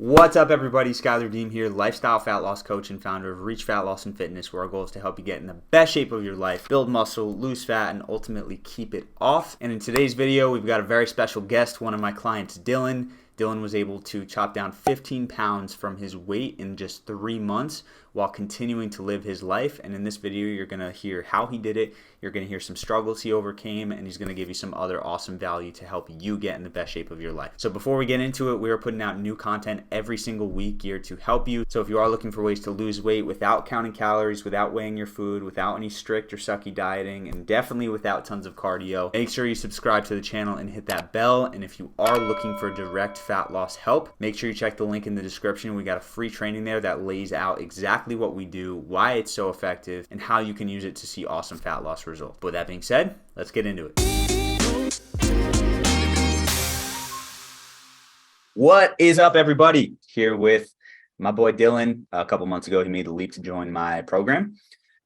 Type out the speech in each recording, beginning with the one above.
What's up, everybody? Schuyler Diehm here, lifestyle fat loss coach and founder of Reach Fat Loss and Fitness, where our goal is to help you get in the best shape of your life, build muscle, lose fat, and ultimately keep it off. And in today's video, we've got a very special guest, one of my clients, Dylan. Dylan was able to chop down 15 pounds from his weight in just 3 months while continuing to live his life. And in this video, you're going to hear how he did it. You're going to hear some struggles he overcame, and he's going to give you some other awesome value to help you get in the best shape of your life. So before we get into it, we are putting out new content every single week geared to help you. So if you are looking for ways to lose weight without counting calories, without weighing your food, without any strict or sucky dieting, and definitely without tons of cardio, make sure you subscribe to the channel and hit that bell. And if you are looking for direct fat loss help, make sure you check the link in the description. We got a free training there that lays out exactly what we do, why it's so effective, and how you can use it to see awesome fat loss results. But with that being said, let's get into it. What is up, everybody? Here with my boy Dylan. A couple months ago, he made the leap to join my program,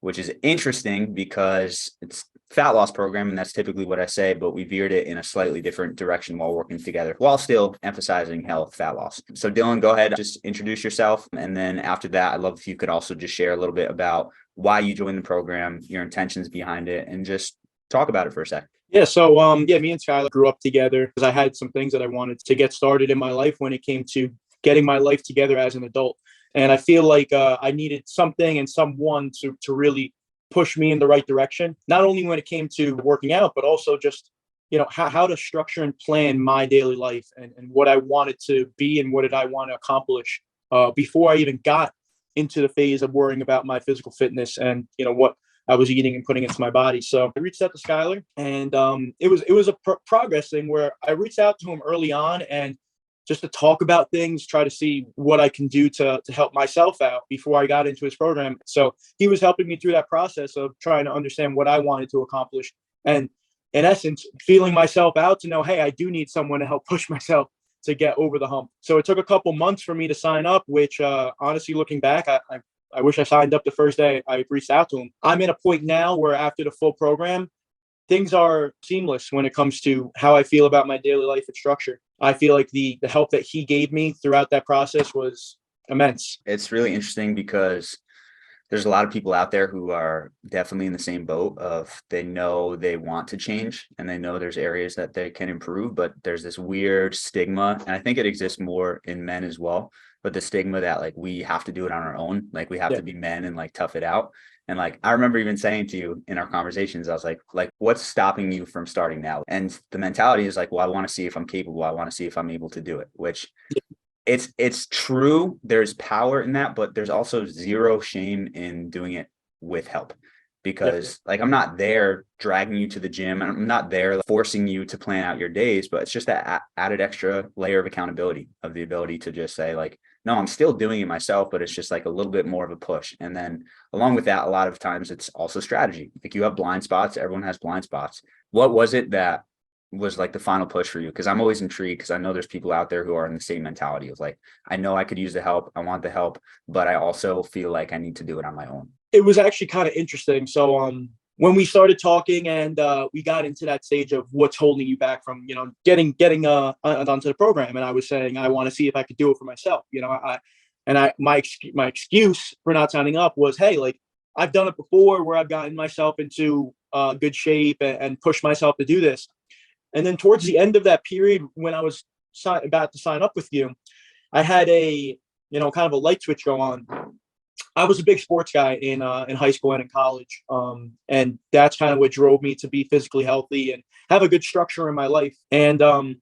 which is interesting because it's a fat loss program, and that's typically what I say, but we veered it in a slightly different direction while working together, while still emphasizing health, fat loss. So Dylan, go ahead, just introduce yourself. And then after that, I'd love if you could also just share a little bit about why you joined the program, your intentions behind it, and just talk about it for a sec. Yeah. So, me and Schuyler grew up together because I had some things that I wanted to get started in my life when it came to getting my life together as an adult. And I feel like I needed something and someone to really push me in the right direction, not only when it came to working out, but also just, how to structure and plan my daily life and what I wanted to be and what did I want to accomplish before I even got into the phase of worrying about my physical fitness and, what I was eating and putting into my body. So I reached out to Schuyler, and it was a progress thing where I reached out to him early on and just to talk about things, try to see what I can do to help myself out before I got into his program. So he was helping me through that process of trying to understand what I wanted to accomplish. And in essence, feeling myself out to know, hey, I do need someone to help push myself to get over the hump. So it took a couple months for me to sign up, which honestly, looking back, I wish I signed up the first day I reached out to him. I'm in a point now where after the full program, things are seamless when it comes to how I feel about my daily life and structure. I feel like the help that he gave me throughout that process was immense. It's really interesting because there's a lot of people out there who are definitely in the same boat of they know they want to change and they know there's areas that they can improve, but there's this weird stigma. And I think it exists more in men as well, but the stigma that like we have to do it on our own, like we have to be men and like tough it out. And like, I remember even saying to you in our conversations, I was like, what's stopping you from starting now? And the mentality is like, well, I want to see if I'm capable. I want to see if I'm able to do it, which it's true. There's power in that, but there's also zero shame in doing it with help, because like, I'm not there dragging you to the gym. I'm not there forcing you to plan out your days, but it's just that added extra layer of accountability, of the ability to just say like, no, I'm still doing it myself, but it's just like a little bit more of a push. And then along with that, a lot of times it's also strategy. Like you have blind spots. Everyone has blind spots. What was it that was like the final push for you? Because I'm always intrigued, because I know there's people out there who are in the same mentality of like, I know I could use the help. I want the help, but I also feel like I need to do it on my own. It was actually kind of interesting. So when we started talking and we got into that stage of what's holding you back from, getting onto the program, and I was saying I want to see if I could do it for myself. My excuse for not signing up was, hey, like I've done it before where I've gotten myself into good shape and pushed myself to do this. And then towards the end of that period, when I was about to sign up with you, I had a kind of a light switch go on. I was a big sports guy in high school and in college. And that's kind of what drove me to be physically healthy and have a good structure in my life. And I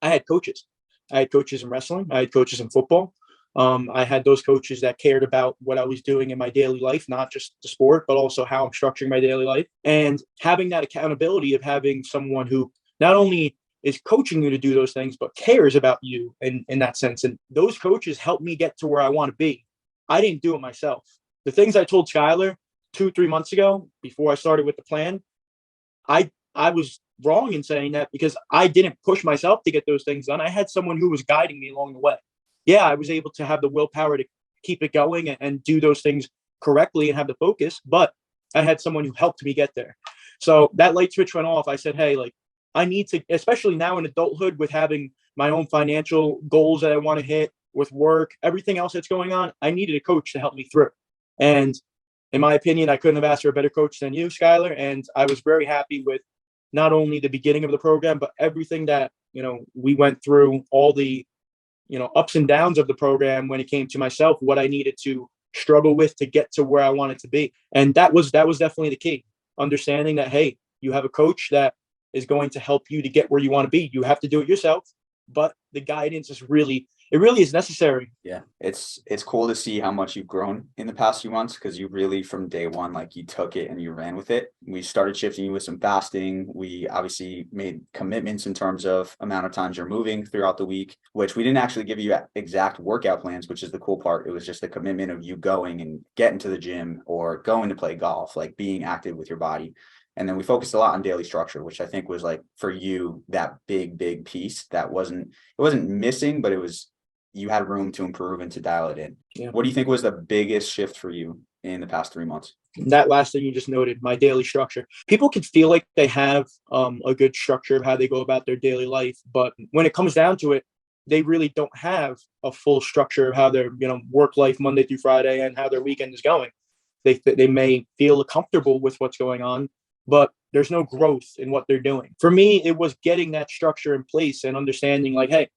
had coaches. I had coaches in wrestling. I had coaches in football. I had those coaches that cared about what I was doing in my daily life, not just the sport, but also how I'm structuring my daily life. And having that accountability of having someone who not only is coaching you to do those things, but cares about you in that sense. And those coaches helped me get to where I want to be. I didn't do it myself. The things I told Schuyler 2-3 months ago, before I started with the plan, I was wrong in saying that because I didn't push myself to get those things done. I had someone who was guiding me along the way. Yeah, I was able to have the willpower to keep it going and do those things correctly and have the focus, but I had someone who helped me get there. So that light switch went off. I said, hey, like I need to, especially now in adulthood with having my own financial goals that I want to hit, with work, everything else that's going on, I needed a coach to help me through. And in my opinion, I couldn't have asked for a better coach than you, Schuyler. And I was very happy with not only the beginning of the program, but everything that, we went through, all the, ups and downs of the program when it came to myself, what I needed to struggle with to get to where I wanted to be. And that was definitely the key. Understanding that, hey, you have a coach that is going to help you to get where you want to be. You have to do it yourself, but the guidance is really is necessary. Yeah, it's cool to see how much you've grown in the past few months, because you really, from day one, like, you took it and you ran with it. We started shifting you with some fasting. We obviously made commitments in terms of amount of times you're moving throughout the week, which we didn't actually give you exact workout plans, which is the cool part. It was just the commitment of you going and getting to the gym or going to play golf, like being active with your body. And then we focused a lot on daily structure, which I think was, like, for you, that big piece that wasn't missing, but you had room to improve and to dial it in. Yeah. What do you think was the biggest shift for you in the past 3 months? That last thing you just noted, my daily structure. People can feel like they have a good structure of how they go about their daily life, but when it comes down to it, they really don't have a full structure of how their work life Monday through Friday and how their weekend is going. They may feel comfortable with what's going on, but there's no growth in what they're doing. For me, it was getting that structure in place and understanding, like, hey,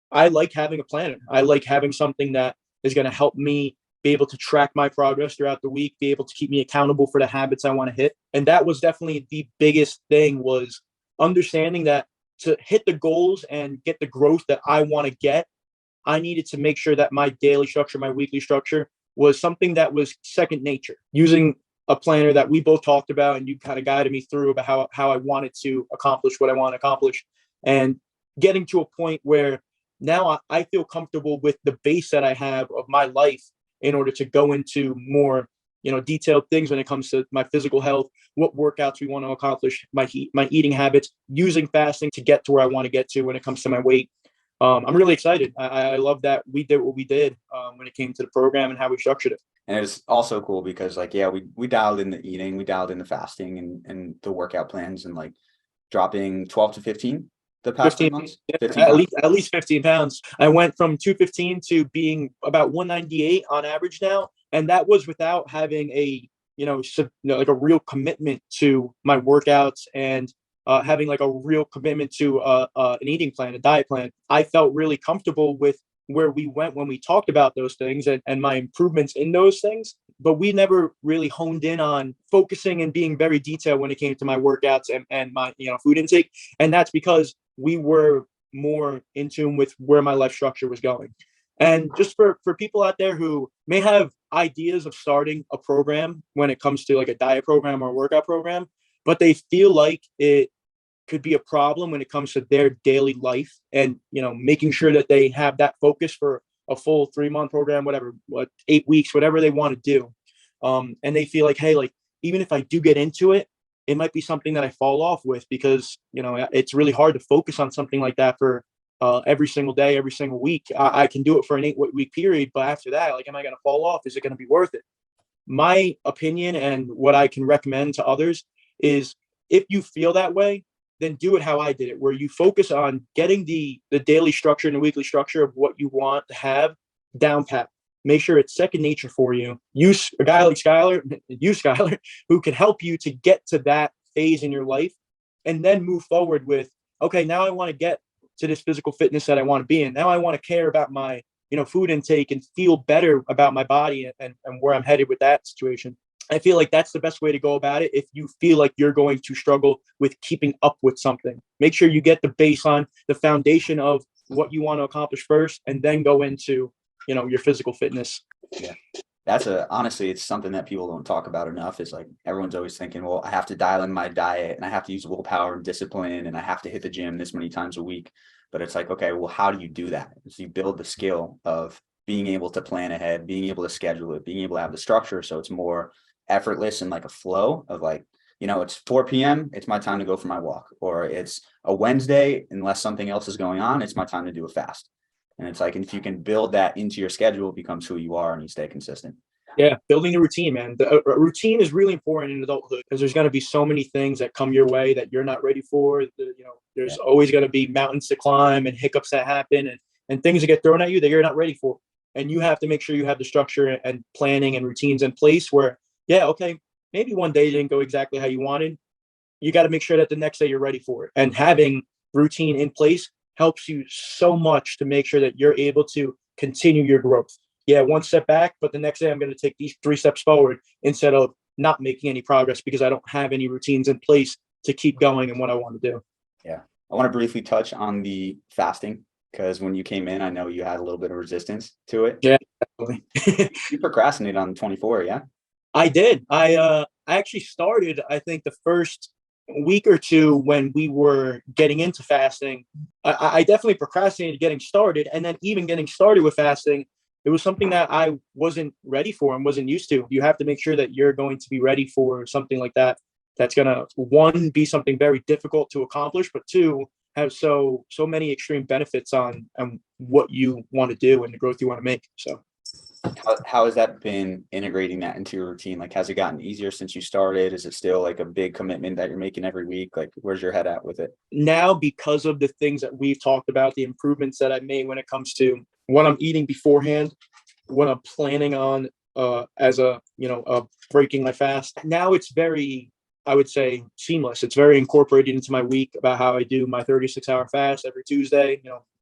I like having a planner. I like having something that is going to help me be able to track my progress throughout the week, be able to keep me accountable for the habits I want to hit. And that was definitely the biggest thing, was understanding that to hit the goals and get the growth that I want to get, I needed to make sure that my daily structure, my weekly structure, was something that was second nature. Using a planner that we both talked about, and you kind of guided me through about how I wanted to accomplish what I want to accomplish, and getting to a point where now I feel comfortable with the base that I have of my life in order to go into more, detailed things when it comes to my physical health, what workouts we want to accomplish, my eating habits, using fasting to get to where I want to get to when it comes to my weight. I'm really excited. I love that we did what we did when it came to the program and how we structured it. And it's also cool because, like, yeah, we dialed in the eating, we dialed in the fasting and the workout plans, and, like, dropping 12 to 15 the past 15, months. yeah, 15 at least 15 pounds. I went from 215 to being about 198 on average now, and that was without having a like a real commitment to my workouts and having like a real commitment to an eating plan, a diet plan. I felt really comfortable with where we went when we talked about those things and my improvements in those things, but we never really honed in on focusing and being very detailed when it came to my workouts and my food intake. And that's because we were more in tune with where my life structure was going. And just for people out there who may have ideas of starting a program when it comes to like a diet program or a workout program, but they feel like it could be a problem when it comes to their daily life, and making sure that they have that focus for a full 3-month program, whatever, 8 weeks, whatever they want to do. And they feel like, hey, like, even if I do get into it, it might be something that I fall off with, because it's really hard to focus on something like that for every single day, every single week. I can do it for an 8-week period, but after that, like, am I going to fall off? Is it going to be worth it? My opinion and what I can recommend to others is, if you feel that way, then do it how I did it, where you focus on getting the daily structure and the weekly structure of what you want to have down pat. Make sure it's second nature for you. Use a guy like Schuyler, who can help you to get to that phase in your life, and then move forward with, okay, now I want to get to this physical fitness that I want to be in. Now I want to care about my food intake and feel better about my body and where I'm headed with that situation. I feel like that's the best way to go about it. If you feel like you're going to struggle with keeping up with something, make sure you get the baseline, the foundation of what you want to accomplish first, and then go into, your physical fitness. Yeah. Honestly, it's something that people don't talk about enough. Is like, everyone's always thinking, well, I have to dial in my diet and I have to use willpower and discipline and I have to hit the gym this many times a week. But it's like, okay, well, how do you do that? So you build the skill of being able to plan ahead, being able to schedule it, being able to have the structure. So it's more effortless and like a flow of, like, it's 4 p.m. It's my time to go for my walk, or it's a Wednesday, unless something else is going on, it's my time to do a fast. And it's like, if you can build that into your schedule, it becomes who you are and you stay consistent. Yeah, building a routine, man. A routine is really important in adulthood, because there's going to be so many things that come your way that you're not ready for. There's always going to be mountains to climb and hiccups that happen. And and things that get thrown at you that you're not ready for. And you have to make sure you have the structure and planning and routines in place where, yeah, okay, maybe one day didn't go exactly how you wanted. You got to make sure that the next day you're ready for it. And having routine in place helps you so much to make sure that you're able to continue your growth. Yeah, one step back, but the next day I'm going to take these 3 steps forward instead of not making any progress because I don't have any routines in place to keep going in what I want to do. Yeah. I want to briefly touch on the fasting because when you came in, I know you had a little bit of resistance to it. Yeah, definitely. You procrastinated on 24, yeah? I did. I actually started, I think, the first week or two when we were getting into fasting. I definitely procrastinated getting started. And then even getting started with fasting, it was something that I wasn't ready for and wasn't used to. You have to make sure that you're going to be ready for something like that. That's going to, one, be something very difficult to accomplish, but two, have so many extreme benefits on what you want to do and the growth you want to make. So How has that been integrating that into your routine? Like, has it gotten easier since you started? Is it still like a big commitment that you're making every week? Like, where's your head at with it? now, because of the things that we've talked about, the improvements that I made when it comes to what I'm eating beforehand, what I'm planning on as a, breaking my fast. Now it's very, I would say, seamless. It's very incorporated into my week about how I do my 36-hour fast every Tuesday,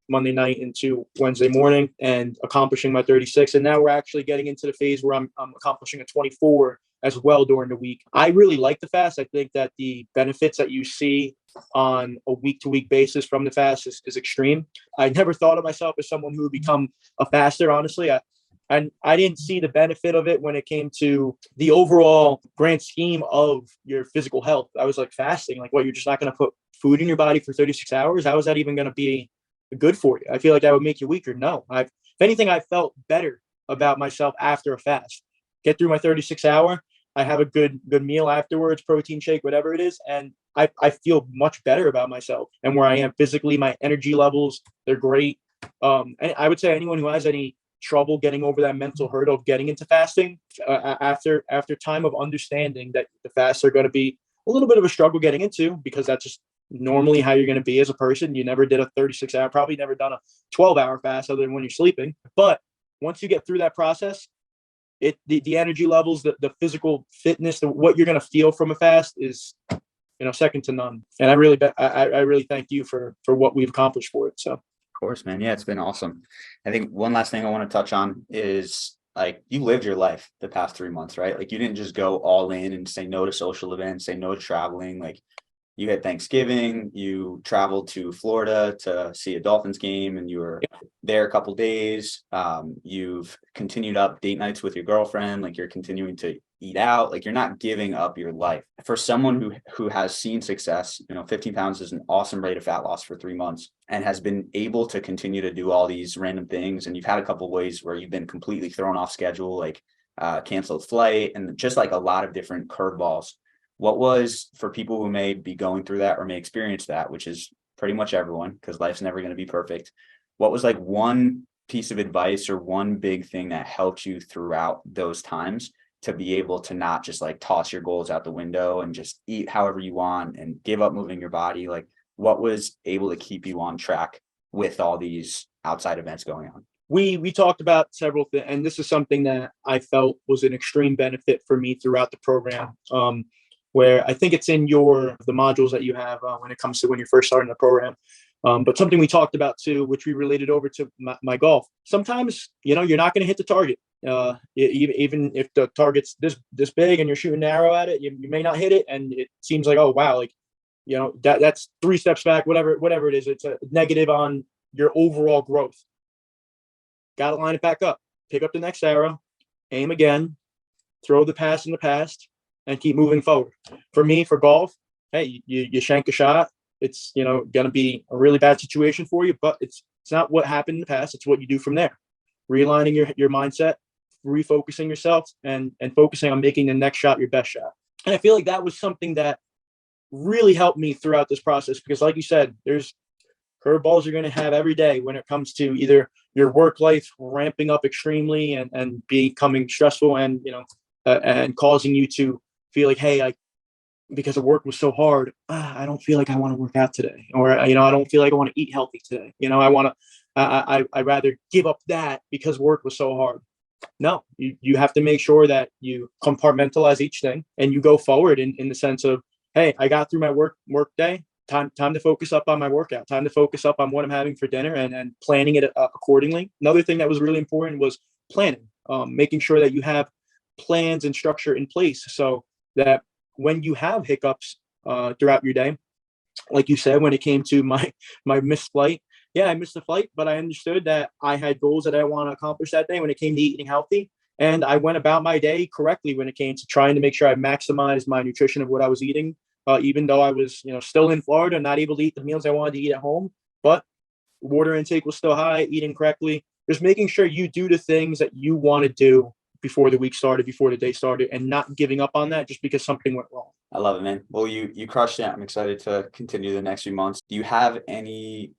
Monday night into Wednesday morning, and accomplishing my 36. And now we're actually getting into the phase where I'm accomplishing a 24 as well during the week. I really like the fast. I think that the benefits that you see on a week-to-week basis from the fast is extreme. I never thought of myself as someone who would become a faster, honestly. I didn't see the benefit of it when it came to the overall grand scheme of your physical health. I was like, fasting, like, what, you're just not going to put food in your body for 36 hours? How is that even going to be good for you? I feel like that would make you weaker. No, if anything, I felt better about myself after a fast. Get through my 36-hour. I have a good meal afterwards, protein shake, whatever it is, and I feel much better about myself and where I am physically. My energy levels, they're great. And I would say anyone who has any trouble getting over that mental hurdle of getting into fasting, after time of understanding that the fasts are going to be a little bit of a struggle getting into, because that's just normally how you're going to be as a person. You never did a 36-hour, probably never done a 12-hour fast other than when you're sleeping. But once you get through that process, the energy levels, the physical fitness, what you're going to feel from a fast is, second to none. And I really thank you for what we've accomplished for it. So, Of course, man. Yeah, it's been awesome. I think one last thing I want to touch on is, like, you lived your life the past 3 months, right? Like, you didn't just go all in and say no to social events, say no to traveling. Like, you had Thanksgiving, you traveled to Florida to see a Dolphins game, and you were there a couple days. You've continued up date nights with your girlfriend, like, you're continuing to eat out, like, you're not giving up your life. For someone who has seen success, 15 pounds is an awesome rate of fat loss for 3 months, and has been able to continue to do all these random things. And you've had a couple of ways where you've been completely thrown off schedule, like canceled flight, and just like a lot of different curveballs. What was, for people who may be going through that or may experience that, which is pretty much everyone, because life's never going to be perfect, what was like one piece of advice or one big thing that helped you throughout those times to be able to not just like toss your goals out the window and just eat however you want and give up moving your body? Like, what was able to keep you on track with all these outside events going on? We talked about several things, and this is something that I felt was an extreme benefit for me throughout the program. Where I think it's in the modules that you have when it comes to when you're first starting the program. But something we talked about too, which we related over to my golf. Sometimes, you're not going to hit the target. Even if the target's this big and you're shooting an arrow at it, you may not hit it. And it seems like, oh, wow, like, that's 3 steps back, whatever it is. It's a negative on your overall growth. Got to line it back up, pick up the next arrow, aim again, throw the past in the past, and keep moving forward. For me, for golf, hey, you shank a shot. It's, going to be a really bad situation for you, but it's not what happened in the past. It's what you do from there. Realigning your mindset, refocusing yourself, and focusing on making the next shot your best shot. And I feel like that was something that really helped me throughout this process, because like you said, there's curveballs you're going to have every day when it comes to either your work life ramping up extremely and becoming stressful and, and causing you to feel like, hey, because the work was so hard, I don't feel like I want to work out today, or I don't feel like I want to eat healthy today. I want to I rather give up that because work was so hard. No, you have to make sure that you compartmentalize each thing and you go forward in the sense of, hey, I got through my work day. Time to focus up on my workout. Time to focus up on what I'm having for dinner and planning it accordingly. Another thing that was really important was planning, making sure that you have plans and structure in place so that when you have hiccups throughout your day, like you said, when it came to my missed flight, yeah, I missed the flight, but I understood that I had goals that I want to accomplish that day when it came to eating healthy. And I went about my day correctly when it came to trying to make sure I maximized my nutrition of what I was eating, even though I was, still in Florida, not able to eat the meals I wanted to eat at home. But water intake was still high, eating correctly, just making sure you do the things that you want to do before the week started, before the day started, and not giving up on that just because something went wrong. I love it, man. Well, you crushed it. I'm excited to continue the next few months. Do you have any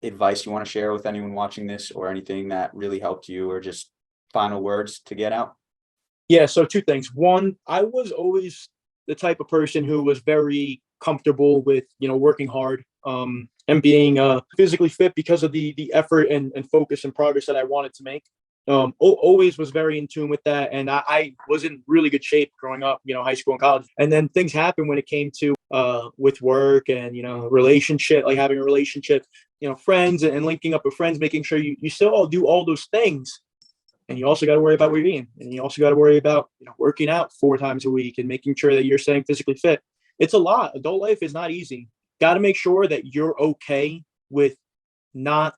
advice you want to share with anyone watching this, or anything that really helped you, or just final words to get out? Yeah, so two things. One, I was always the type of person who was very comfortable with, working hard, and being physically fit because of the effort and focus and progress that I wanted to make. Always was very in tune with that. And I was in really good shape growing up, high school and college. And then things happened when it came to with work and, relationship, like having a relationship, friends and linking up with friends, making sure you still all do all those things. And you also got to worry about what you're eating. And you also got to worry about, working out 4 times a week and making sure that you're staying physically fit. It's a lot. Adult life is not easy. Got to make sure that you're okay with not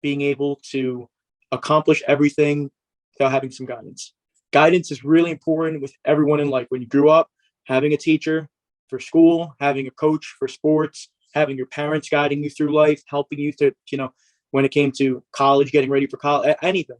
being able to accomplish everything without having some guidance. Guidance is really important with everyone in life. When you grew up, having a teacher for school, having a coach for sports, having your parents guiding you through life, helping you to, when it came to college, getting ready for college, anything.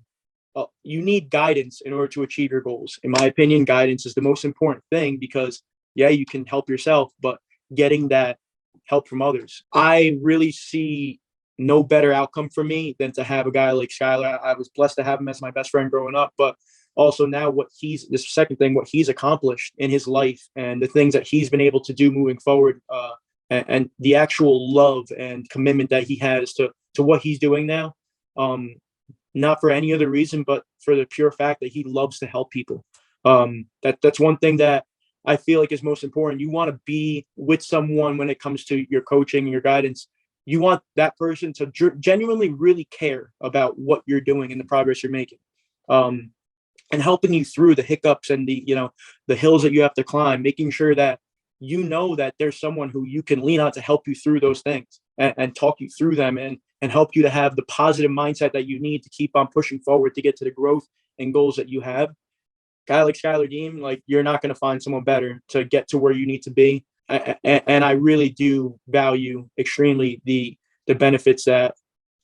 You need guidance in order to achieve your goals. In my opinion, guidance is the most important thing because, yeah, you can help yourself, but getting that help from others. I really see no better outcome for me than to have a guy like Schuyler. I was blessed to have him as my best friend growing up, but also now what he's accomplished in his life and the things that he's been able to do moving forward, and the actual love and commitment that he has to what he's doing now. Not for any other reason, but for the pure fact that he loves to help people. That's one thing that I feel like is most important. You want to be with someone when it comes to your coaching and your guidance. You want that person to genuinely really care about what you're doing and the progress you're making, and helping you through the hiccups and the hills that you have to climb, making sure that that there's someone who you can lean on to help you through those things and talk you through them and help you to have the positive mindset that you need to keep on pushing forward to get to the growth and goals that you have. Guy like Schuyler Diehm, like, you're not going to find someone better to get to where you need to be. And I really do value extremely the benefits that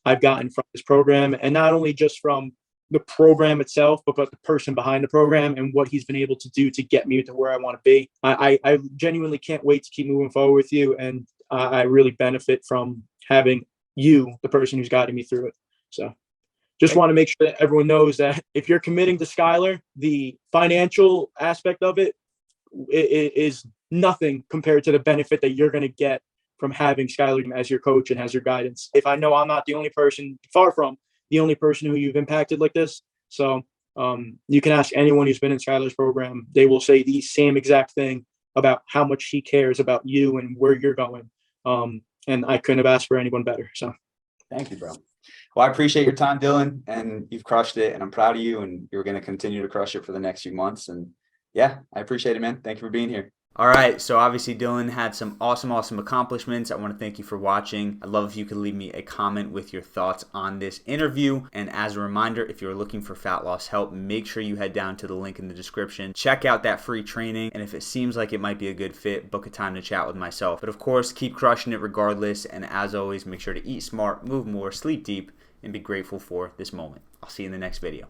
I've gotten from this program, and not only just from the program itself, but the person behind the program and what he's been able to do to get me to where I want to be. I genuinely can't wait to keep moving forward with you, and I really benefit from having you, the person who's guiding me through it. So just want to make sure that everyone knows that if you're committing to Schuyler, the financial aspect of it is nothing compared to the benefit that you're going to get from having Schuyler as your coach and as your guidance. If I know I'm not the only person, far from the only person who you've impacted like this. So you can ask anyone who's been in Schuyler's program. They will say the same exact thing about how much he cares about you and where you're going. And I couldn't have asked for anyone better. So thank you, bro. Well, I appreciate your time, Dylan, and you've crushed it, and I'm proud of you, and you're going to continue to crush it for the next few months. And yeah, I appreciate it, man. Thank you for being here. All right, so obviously Dylan had some awesome accomplishments. I want to thank you for watching. I'd love if you could leave me a comment with your thoughts on this interview. And as a reminder, if you're looking for fat loss help, make sure you head down to the link in the description. Check out that free training, and if it seems like it might be a good fit, book a time to chat with myself. But of course, keep crushing it regardless, and as always, make sure to eat smart, move more, sleep deep, and be grateful for this moment. I'll see you in the next video.